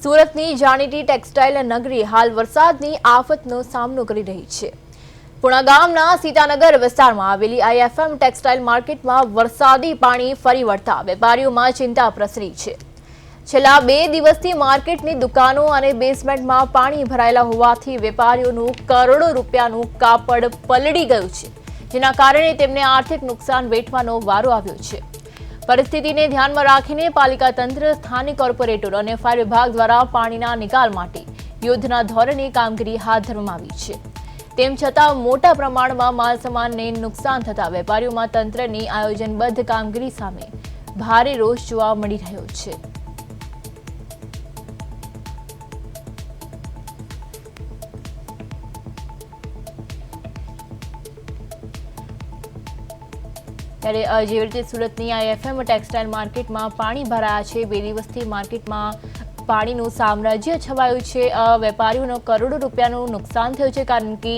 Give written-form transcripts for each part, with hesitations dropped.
સુરતની જાણીતી ટેક્સટાઇલ નગરી હાલ વરસાદની આફતનો સામનો કરી રહી છે। પુણા ગામના સીતાનગર વિસ્તારમાં આવેલી આઈએફએમ ટેક્સટાઇલ માર્કેટમાં વરસાદી પાણી ફરી વળતા વેપારીઓમાં ચિંતા પ્રસરી છે। છેલ્લા 2 દિવસથી માર્કેટની દુકાનો અને બેઝમેન્ટમાં પાણી ભરાયેલા હોવાથી વેપારીઓનું કરોડો રૂપિયાનું કાપડ પલળી ગયું છે, જેના કારણે તેમને આર્થિક નુકસાન વેઠવાનો વારો આવ્યો છે। પરિસ્થિતિને ધ્યાનમાં રાખીને પાલિકા તંત્ર, સ્થાનિક કોર્પોરેટરો અને ફાયર વિભાગ દ્વારા પાણીના નિકાલ માટે યુદ્ધના ધોરણે કામગીરી હાથ ધરવામાં આવી છે। તેમ છતાં મોટા પ્રમાણમાં માલસામાનને નુકસાન થતા વેપારીઓમાં તંત્રની આયોજનબદ્ધ કામગીરી સામે ભારે રોષ જોવા મળી રહ્યો છે। ત્યારે જેવી રીતે સુરતની આઈએફએમ ટેક્સટાઇલ માર્કેટમાં પાણી ભરાયા છે। 2 દિવસથી માર્કેટમાં પાણીનું સામ્રાજ્ય છવાયું છે। વેપારીઓનો કરોડો રૂપિયાનું નુકસાન થયું છે, કારણ કે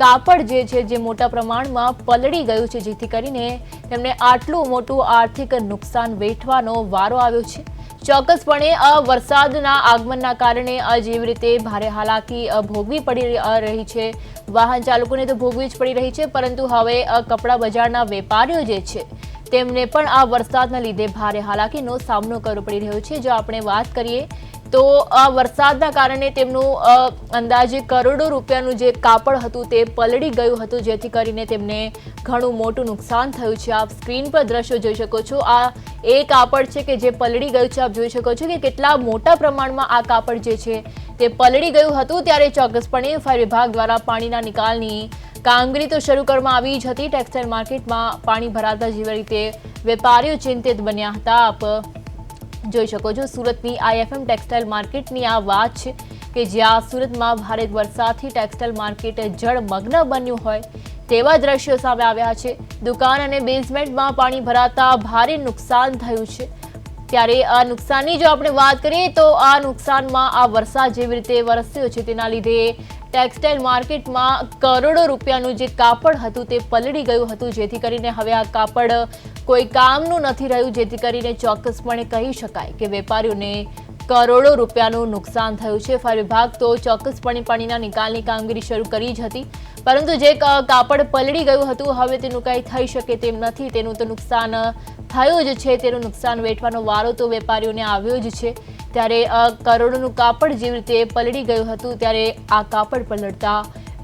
કાપડ જે મોટા પ્રમાણમાં પલળી ગયું છે, જેથી કરીને તેમને આટલું મોટું આર્થિક નુકસાન વેઠવાનો વારો આવ્યો છે। ચોક્કસપણે વરસાદના આગમનના કારણે જેવી રીતે ભારે હાલાકી ભોગવી પડી રહી છે, વાહન ચાલકોને તો ભોગવી જ પડી રહી છે, પરંતુ હવે કપડા બજારના વેપારીઓ જે છે તેમને પણ આ વરસાદના લીધે ભારે હાલાકીનો સામનો કરવો પડી રહ્યો છે। જો આપણે વાત કરીએ તો આ વરસાદના કારણે તેમનું અંદાજે કરોડો રૂપિયાનું જે કાપડ હતું તે પલળી ગયું હતું, જેથી કરીને તેમને ઘણું મોટું નુકસાન થયું છે। આપ સ્ક્રીન પર દ્રશ્યો જોઈ શકો છો। આ એ કાપડ છે કે જે પલળી ગયું છે। આપ જોઈ શકો છો કે કેટલા મોટા પ્રમાણમાં આ કાપડ જે છે તે પલળી ગયું હતું। ત્યારે ચોક્કસપણે ફાયર વિભાગ દ્વારા પાણીના નિકાલની કામગીરી તો શરૂ કરવામાં આવી જ હતી। ટેક્સટાઇલ માર્કેટમાં પાણી ભરાતા જેવી રીતે વેપારીઓ ચિંતિત બન્યા હતા। આપ જોઈ શકો છો સુરતની આઈએફએમ ટેક્સટાઇલ માર્કેટની આ વાત છે કે જ્યાં સુરતમાં ભારે વરસાદથી ટેક્સટાઇલ માર્કેટ જળમગ્ન બન્યું હોય તેવા દ્રશ્યો સામે આવ્યા છે। દુકાન અને બેઝમેન્ટમાં પાણી ભરાતા ભારે નુકસાન થયું છે। ત્યારે આ નુકસાનની જો આપણે વાત કરીએ તો આ નુકસાનમાં આ વરસાદ જેવી રીતે વરસ્યો છે તેના લીધે ટેક્સટાઇલ માર્કેટમાં કરોડો રૂપિયાનું જે કાપડ હતું તે પલળી ગયું હતું, જેથી કરીને હવે આ કાપડ કોઈ કામનું નથી રહ્યું, જેથી કરીને ચોક્કસપણે કહી શકાય કે વેપારીઓને કરોડો રૂપિયાનું નુકસાન થયું છે। ફાયર વિભાગ તો ચોક્કસપણે પાણીના નિકાલની કામગીરી શરૂ કરી જ હતી, પરંતુ જે કાપડ પલળી ગયું હતું હવે તેનું કંઈ થઈ શકે તેમ નથી। તેનું તો નુકસાન થયું જ છે, તેનું નુકસાન વેઠવાનો વારો તો વેપારીઓને આવ્યો જ છે। ત્યારે કરોડોનું કાપડ જેવી રીતે પલળી ગયું હતું, ત્યારે આ કાપડ પલળતા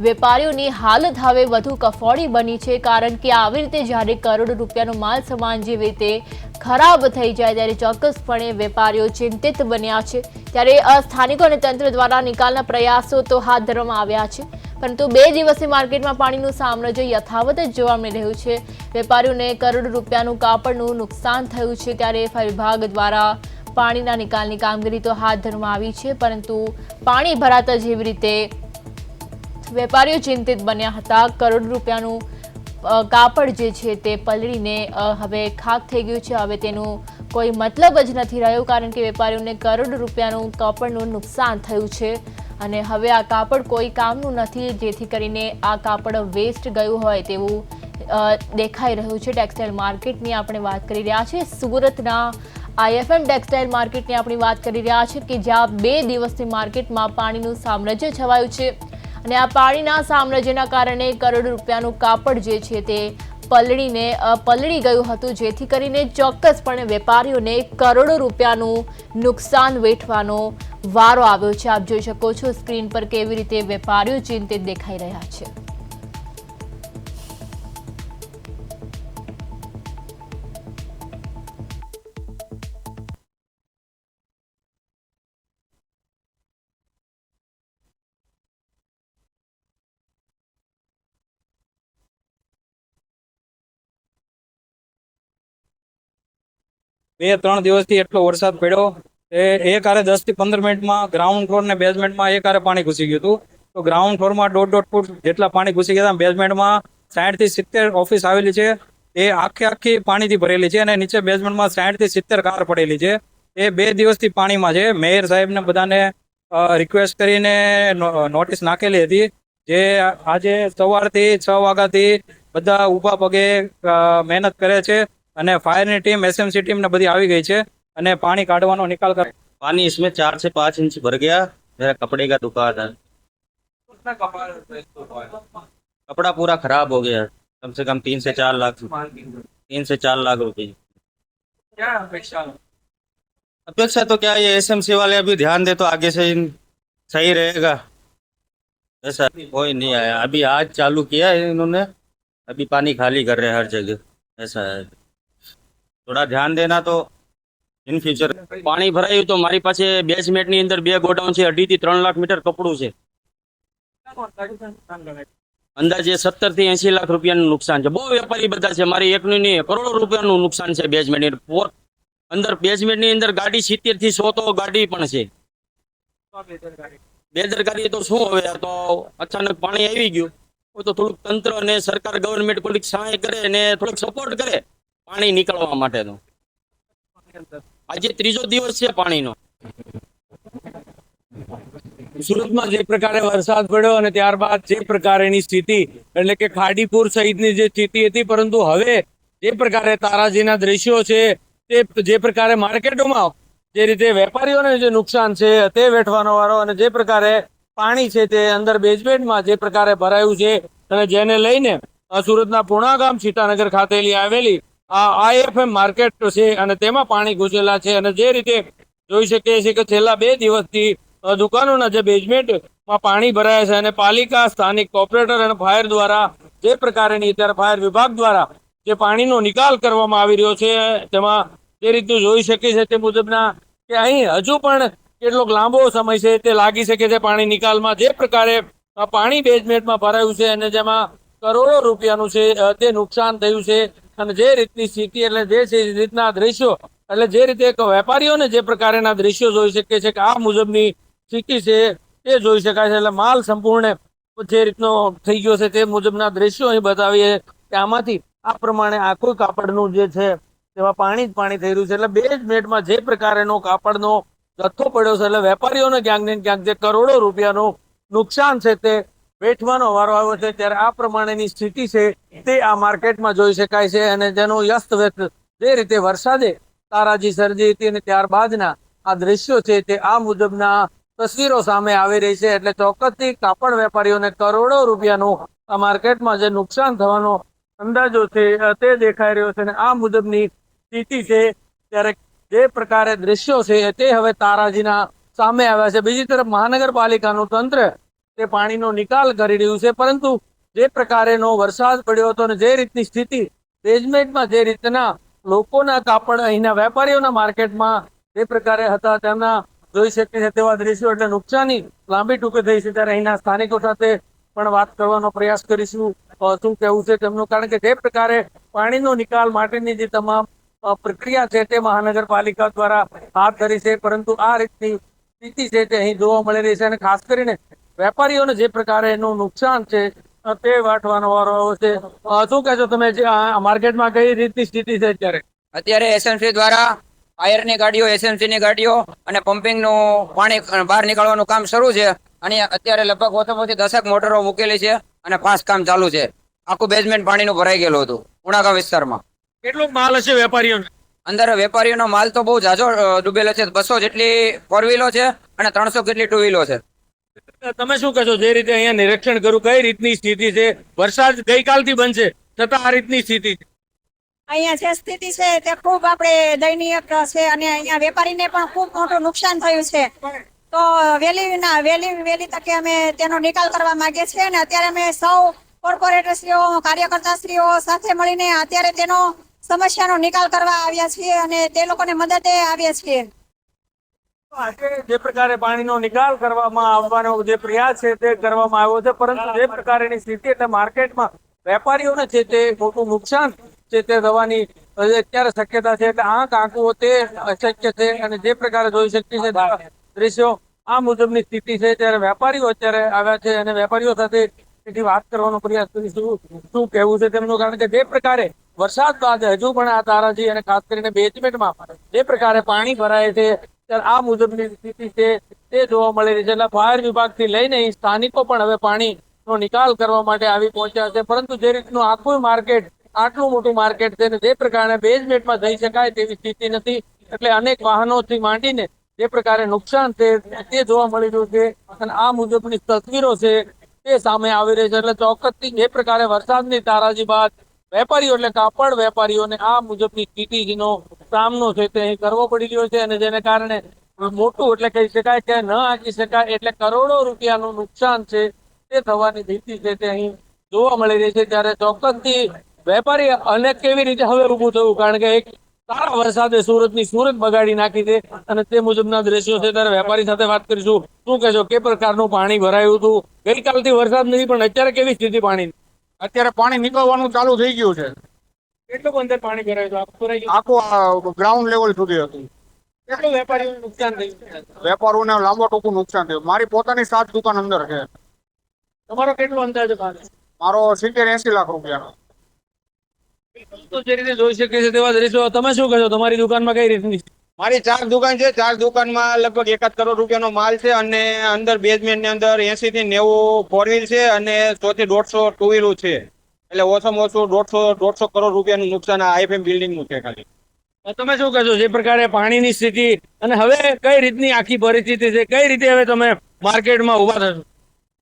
વેપારીઓની હાલત હવે વધુ કફોડી બની છે, કારણ કે આવી રીતે જ્યારે કરોડો રૂપિયાનો માલ સામાન જેવી રીતે ખરાબ થઈ જાય ત્યારે ચોક્કસપણે વેપારીઓ ચિંતિત બન્યા છે। ત્યારે સ્થાનિકો અને તંત્ર દ્વારા નિકાલના પ્રયાસો તો હાથ ધરવામાં આવ્યા છે, પરંતુ 2 દિવસથી માર્કેટમાં પાણીનું સામ્રાજ્ય યથાવત જ જોવા મળી રહ્યું છે। વેપારીઓને કરોડો રૂપિયાનું કાપડનું નુકસાન થયું છે। ત્યારે ફાયર વિભાગ દ્વારા પાણીના નિકાલની કામગીરી તો હાથ ધરવામાં આવી છે, પરંતુ પાણી ભરાતા જેવી રીતે વેપારીઓ ચિંતિત બન્યા હતા। કરોડ રૂપિયાનું કાપડ જે છે તે પલળીને હવે ખાક થઈ ગયું છે। હવે તેનું કોઈ મતલબ જ નથી રહ્યો, કારણ કે વેપારીઓને કરોડ રૂપિયાનું કાપડનું નુકસાન થયું છે અને હવે આ કાપડ કોઈ કામનું નથી, જેથી કરીને આ કાપડ વેસ્ટ ગયું હોય તેવું દેખાઈ રહ્યું છે। ટેક્સટાઇલ માર્કેટની આપણે વાત કરી રહ્યા છીએ, સુરતના આઈએફએમ ટેક્સટાઇલ માર્કેટની આપણી વાત કરી રહ્યા છીએ કે જ્યાં 2 દિવસથી માર્કેટમાં પાણીનું સામ્રાજ્ય છવાયું છે અને આ પાણીના સામ્રાજ્યના કારણે કરોડો રૂપિયાનું કાપડ જે છે તે પલળી ગયું હતું, જેથી કરીને ચોક્કસપણે વેપારીઓને કરોડો રૂપિયાનું નુકસાન વેઠવાનો વારો આવ્યો છે। આપ જોઈ શકો છો સ્ક્રીન પર કેવી રીતે વેપારીઓ ચિંતિત દેખાઈ રહ્યા છે। બે 3 દિવસથી એટલો વરસાદ પડ્યો એ એક હારે 10 થી 15 મિનિટમાં ગ્રાઉન્ડ ફ્લોર ને બેઝમેન્ટમાં એક હારે પાણી ઘૂસી ગયું હતું। તો ગ્રાઉન્ડ ફ્લોરમાં 1.5 ફૂટ જેટલા પાણી ઘૂસી ગયા હતા। બેઝમેન્ટમાં 60 થી 70 ઓફિસ આવેલી છે, એ આખી પાણીથી ભરેલી છે અને નીચે બેઝમેન્ટમાં 60 થી 70 કાર પડેલી છે। એ 2 દિવસથી પાણીમાં છે। મેયર સાહેબને બધાને રિક્વેસ્ટ કરીને નોટિસ નાખેલી હતી, જે આજે સવારથી 6 વાગ્યાથી બધા ઊભા પગે મહેનત કરે છે અને ફાયરની ટીમ, એસએમસી ટીમ ને બધી આવી ગઈ છે અને પાણી કાઢવાનો નિકાલ કરે। पानी इसमें 4 से 5 इंच भर गया। मेरा कपड़े का दुकान है, कपड़ा पूरा खराब हो गया। कम से कम 3 से 4 लाख रुपए। क्या अपेक्षा? अपेक्षा तो क्या, ये एसएमसी वाले अभी ध्यान दे तो आगे से सही रहेगा। ऐसा कोई नहीं आया, अभी आज चालू किया है इन्होंने, अभी पानी खाली कर रहे हैं हर जगह। ऐसा है, થોડા ધ્યાન દેના તો ઇન ફ્યુચર। પાણી ભરાયું તો મારી પાસે બેઝમેન્ટની અંદર 2 ગોડાઉન છે, 2.5 થી 3 લાખ મીટર કપડું છે। અંદાજે 17 થી 80 લાખ રૂપિયાનું નુકસાન છે। બહુ વેપારી બધા છે, મારી એકનું નહીં કરોડો રૂપિયાનું નુકસાન છે બેઝમેન્ટની અંદર। બેઝમેન્ટની અંદર ગાડી 70 થી 100 તો ગાડી પણ છે। બેદરકારી તો શું, હવે આ તો અચાનક પાણી આવી ગયું હોય તો થોડુંક તંત્ર અને સરકાર ગવર્મેન્ટ થોડીક સહાય કરે અને થોડુંક સપોર્ટ કરે પાણી નીકળવા માટેનો। આજે 3જો દિવસ છે પાણીનો। સુરતમાં જે પ્રકારે વરસાદ પડ્યો અને ત્યારબાદ જે પ્રકારેની સ્થિતિ એટલે કે ખાડીપુર સહિતની જે સ્થિતિ હતી, પરંતુ હવે જે પ્રકારે તારાજીના દ્રશ્યો છે તે જે પ્રકારે માર્કેટોમાં જે રીતે વેપારીઓને જે નુકસાન છે તે વેઠવાનો વારો, અને જે પ્રકારે પાણી છે તે અંદર બેઝમેન્ટમાં જે પ્રકારે ભરાયું છે અને જેને લઈને સુરતના પૂર્ણાગામ સીતાનગર ખાતેલી આવેલી આ આઈએફએમ માર્કેટ છે અને તેમાં પાણી ઘૂસેલા છે। અને જે રીતે જોઈ શકીએ છીએ કે છેલ્લા 2 દિવસથી દુકાનોના જે બેઝમેન્ટમાં પાણી ભરાયા છે અને પાલિકા, સ્થાનિક કોર્પોરેટર અને ફાયર દ્વારા જે પ્રકારેની અત્યારે ફાયર વિભાગ દ્વારા જે પાણીનો નિકાલ કરવામાં આવી રહ્યો છે તેમાં જે રીતનું જોઈ શકીએ છીએ તે મુજબના કે અહીં હજુ પણ કેટલોક લાંબો સમય છે તે લાગી શકે છે પાણી નિકાલમાં। જે પ્રકારે પાણી બેઝમેન્ટમાં ભરાયું છે અને જેમાં કરોડો રૂપિયાનું છે તે નુકસાન થયું છે। અને જે રીતની સ્થિતિ એટલે જે રીતના દ્રશ્યો એટલે જે રીતે એક વેપારીઓને જે પ્રકારના દ્રશ્યો જોઈ શકીએ છીએ કે આ મુજબની સ્થિતિ છે તે જોઈ શકાય છે। એટલે માલ સંપૂર્ણ જે રીતનો થઈ ગયો છે તે મુજબના દ્રશ્યો અહીં બતાવીએ કે આમાંથી આ પ્રમાણે આખું કાપડનું જે છે તેમાં પાણી જ પાણી થઈ રહ્યું છે। એટલે બેઝમેન્ટમાં જે પ્રકારનો કાપડનો જથ્થો પડ્યો છે એટલે વેપારીઓને ક્યાંક ને ક્યાંક જે કરોડો રૂપિયાનું નુકસાન છે તે વેઠવાનો વારો આવ્યો છે। ત્યારે આ પ્રમાણેની સ્થિતિ છે તે આ માર્કેટમાં જોઈ શકાય છે અને જેનું વ્યસ્ત વ્યસ્ત જે રીતે વરસાદે તારાજી સર્જી હતી અને ત્યારબાદના આ દ્રશ્યો છે તે આ મુજબના તસવીરો સામે આવી રહી છે। એટલે ચોક્કસથી કાપડ વેપારીઓને કરોડો રૂપિયાનું આ માર્કેટમાં જે નુકસાન થવાનો અંદાજો છે તે દેખાઈ રહ્યો છે અને આ મુજબની સ્થિતિ છે। ત્યારે જે પ્રકારે દ્રશ્યો છે તે હવે તારાજીના સામે આવ્યા છે। બીજી તરફ મહાનગરપાલિકાનું તંત્ર તે પાણીનો નિકાલ કરી રહ્યું છે, પરંતુ જે પ્રકારેનો વરસાદ પડ્યો હતો અને જે રીતની સ્થિતિ બેઝમેન્ટમાં જે રીતના લોકોના કાપડ અહીંના વેપારીઓના માર્કેટમાં જે પ્રકારે હતા તેમના જોઈ શકીએ છે તેવા દ્રશ્યો એટલે નુકસાની લાંબી ટૂંકે થઈ છે। ત્યારે અહીંના સ્થાનિકો સાથે પણ વાત કરવાનો પ્રયાસ કરીશું શું કહેવું છે તેમનું, કારણ કે જે પ્રકારે પાણીનો નિકાલ માટેની જે તમામ પ્રક્રિયા છે તે મહાનગરપાલિકા દ્વારા હાથ ધરી છે, પરંતુ આ રીતની સ્થિતિ છે તે અહીં જોવા મળી રહી છે અને ખાસ કરીને વેપારીઓને જે પ્રકારે એનું નુકસાન છે તે વાટવાનો વારો આવ્યો છે। શું કહેશો તમે, જે માર્કેટમાં કઈ રીતની સ્થિતિ છે અત્યારે? અત્યારે એસએમસી દ્વારા ફાયરની ગાડીઓ, એસએમસીની ગાડીઓ અને પમ્પિંગનું પાણી બહાર નીકળવાનું કામ શરૂ છે અને અત્યારે લગભગ ઓછામાં ઓછી 10 મોટરો મૂકેલી છે અને ફાસ્ટ કામ ચાલુ છે। આખું બેઝમેન્ટ પાણીનું ભરાઈ ગયેલું હતું ઉણાગામ વિસ્તારમાં। કેટલોક માલ હશે વેપારીઓને? અંદર વેપારીઓનો માલ તો બહુ ઝાઝો ડૂબેલો છે। 200 જેટલી 4 વ્હીલો છે અને 300 જેટલી 2 વ્હીલો છે। તમે શું કહેશો, જે રીતે અહીંયા નિરીક્ષણ કરું કઈ રીતની સ્થિતિ છે? વરસાદ ગઈકાલથી બંધ છે છતાં આ રીતની સ્થિતિ છે। અહીંયા જે સ્થિતિ છે તે ખૂબ આપણે દયનીય છે અને અહીંયા વેપારીને પણ ખૂબ મોટું નુકસાન થયું છે। તો વહેલી તકે અમે તેનો નિકાલ કરવા માંગીએ છીએ અને અત્યારે અમે સૌ કોર્પોરેટરશ્રીઓ, કાર્યકર્તાશ્રીઓ સાથે મળીને અત્યારે તેનો સમસ્યાનો નિકાલ કરવા આવ્યા છીએ અને તે લોકોને મદદે આવ્યા છીએ। આજે જે પ્રકારે પાણીનો નિકાલ કરવામાં આવવાનો જે પ્રયાસ છે તે કરવામાં આવ્યો છે, પરંતુ જે પ્રકારની સ્થિતિ એટલે માર્કેટમાં વેપારીઓને છે તે મોટું નુકસાન છે તે થવાની અત્યારે શક્યતા છે। એટલે આંખ આંકવો તે અશક્ય છે અને જે પ્રકારે જોઈ શકીએ છે દ્રશ્યો આ મુજબની સ્થિતિ છે। ત્યારે વેપારીઓ અત્યારે આવ્યા છે અને વેપારીઓ સાથે એથી વાત કરવાનો પ્રયાસ કરીશું શું કહેવું છે તેમનું, કારણ કે જે પ્રકારે વરસાદ બાદ હજુ પણ આ તારાજી અને ખાસ કરીને બેઝમેન્ટમાં જે પ્રકારે પાણી ભરાય છે ત્યારે આ મુજબની સ્થિતિ છે તે જોવા મળી રહી છે। એટલે ફાયર વિભાગથી લઈને સ્થાનિકો પણ હવે પાણીનો નિકાલ કરવા માટે આવી પહોંચ્યા છે, પરંતુ જે રીતનું આખું માર્કેટ આટલું મોટું માર્કેટ છે ને જે પ્રકારે બેઝમેન્ટમાં જઈ શકાય તેવી સ્થિતિ નથી। એટલે અનેક વાહનોથી માંડીને જે પ્રકારે નુકસાન છે તે જોવા મળી રહ્યું છે અને આ મુજબની તસવીરો છે તે સામે આવી રહી છે. એટલે ચોક્કસથી જે પ્રકારે વરસાદની તારાજી બાદ વેપારીઓ એટલે કાપડ વેપારીઓને આ મુજબની સ્થિતિનો સામનો છે તે અહીં કરવો પડી રહ્યો છે અને જેને કારણે મોટું એટલે કહી શકાય કે ન આંકી શકાય એટલે કરોડો રૂપિયાનું નુકસાન છે તે થવાની ભીતિ છે તે અહીં જોવા મળી રહી છે. ત્યારે ચોક્કસથી વેપારી અને કેવી રીતે હવે ઊભું થયું, કારણ કે એક સારા વરસાદે સુરતની સુરત બગાડી નાખી છે અને તે મુજબના દ્રશ્યો છે. ત્યારે વેપારી સાથે વાત કરીશું. શું કહેશો, કે પ્રકારનું પાણી ભરાયું હતું? ગઈકાલથી વરસાદ નથી પણ અત્યારે કેવી સ્થિતિ પાણી? અત્યારે પાણી નીકળવાનું ચાલુ થઈ ગયું છે. કેટલું અંદર પાણી ભરાયું હતું? આખું રહી આખું ગ્રાઉન્ડ લેવલ સુધી હતું. કેટલું વેપારીઓને નુકસાન થયું? વેપારીઓને લાંબો ટૂંકું નુકસાન થયું. મારી પોતાની 7 દુકાન અંદર છે. તમારો કેટલો અંદાજ પાણી? મારો 70-80 લાખ રૂપિયાનો. તો જે રીતે જોઈ શકે છે તેવા દ્રશ્યો. તમે શું કહેશો, તમારી દુકાનમાં કઈ રીતની? મારી 4 દુકાન છે. 4 દુકાનમાં લગભગ 1 કરોડ રૂપિયાનો માલ છે અને અંદર બેઝમેન્ટ ની અંદર 80 થી 90 ફોર વ્હીલ છે અને 100 થી 150 ટુ વ્હીલ છે. એટલે ઓછામાં ઓછું 150 કરોડ રૂપિયાનું નુકસાન આ આઈએફએમ બિલ્ડિંગ નું છે ખાલી. તમે શું કહેશો, જે પ્રકારે પાણીની સ્થિતિ અને હવે કઈ રીતની આખી પરિસ્થિતિ છે, કઈ રીતે હવે તમે માર્કેટમાં ઉભા થશો?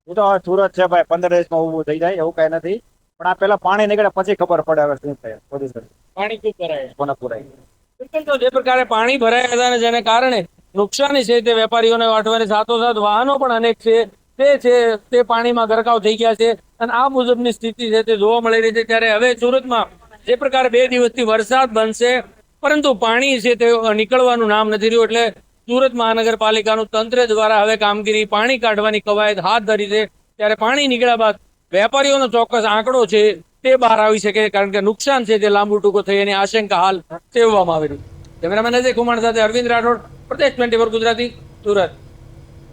હું તો હવે સુરત છે ભાઈ, 15 દિવસમાં ઊભું થઈ જાય એવું કઈ નથી, પણ આ પેલા પાણી નીકળે પછી ખબર પડે હવે શું થાય. પોઝિશન પાણી ખૂબ ભરાય કોને પુરાય. બિલકુલ. તો જે પ્રકારે પાણી ભરાયા હતા અને જેને કારણે નુકસાની છે તે વેપારીઓને વાટવાની સાથોસાથ વાહનો પણ અનેક છે તે પાણીમાં ગરકાવ થઈ ગયા છે અને આ મુજબની સ્થિતિ છે તે જોવા મળી રહી છે. ત્યારે હવે સુરતમાં જે પ્રકારે 2 દિવસથી વરસાદ બનશે પરંતુ પાણી છે તે નીકળવાનું નામ નથી રહ્યું. એટલે સુરત મહાનગરપાલિકાનું તંત્ર દ્વારા હવે કામગીરી પાણી કાઢવાની કવાયત હાથ ધરી છે. ત્યારે પાણી નીકળ્યા બાદ વેપારીઓનો ચોક્કસ આંકડો છે તે બહાર આવી શકે, કારણ કે નુકસાન છે તે લાંબુ ટૂંકો થઈ એની આશંકા હાલ સેવવામાં આવી રહી. કેમેરામેન અજય કુમાર સાથે અરવિંદ રાઠોડ, પ્રદેશ 24 ગુજરાતી, સુરત.